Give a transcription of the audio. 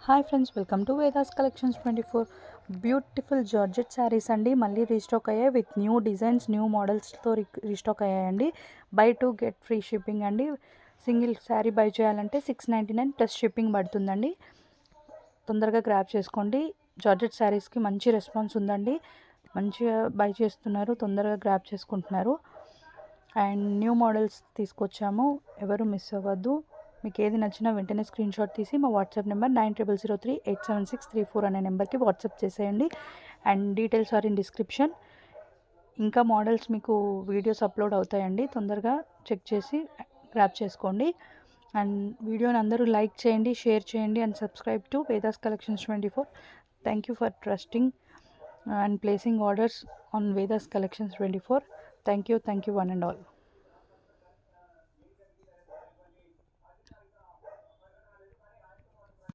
Hi friends, welcome to Vedas collections 24. Beautiful georgette saris అండి. మళ్ళీ restock అయ్యాయి విత్ న్యూ డిజైన్స్, న్యూ మోడల్స్తో రీస్టాక్ అయ్యాయండి. బై 2 గెట్ ఫ్రీ షిప్పింగ్ అండి. సింగిల్ శారీ బై చేయాలంటే 699 ప్లస్ షిప్పింగ్ పడుతుందండి. తొందరగా గ్రాబ్ చేసుకోండి. జార్జెట్ శారీస్కి మంచి రెస్పాన్స్ ఉందండి. మంచిగా బై చేస్తున్నారు, తొందరగా గ్రాబ్ చేసుకుంటున్నారు. అండ్ న్యూ మోడల్స్ తీసుకొచ్చాము, ఎవరు మిస్ అవ్వద్దు. మీకు ఏది నచ్చినా వెంటనే స్క్రీన్ షాట్ తీసి మా వాట్సాప్ నెంబర్ 9003 87634 అనే నెంబర్కి వాట్సాప్ చేసేయండి. And details are in description. ఇంకా మోడల్స్ మీకు వీడియోస్ అప్లోడ్ అవుతాయండి, తొందరగా చెక్ చేసి గ్రాబ్ చేసుకోండి. అండ్ వీడియోని అందరూ లైక్ చేయండి, షేర్ చేయండి and subscribe to Vedas collections 24. Thank you for trusting and placing orders on Vedas Collections 24. Thank you one and all.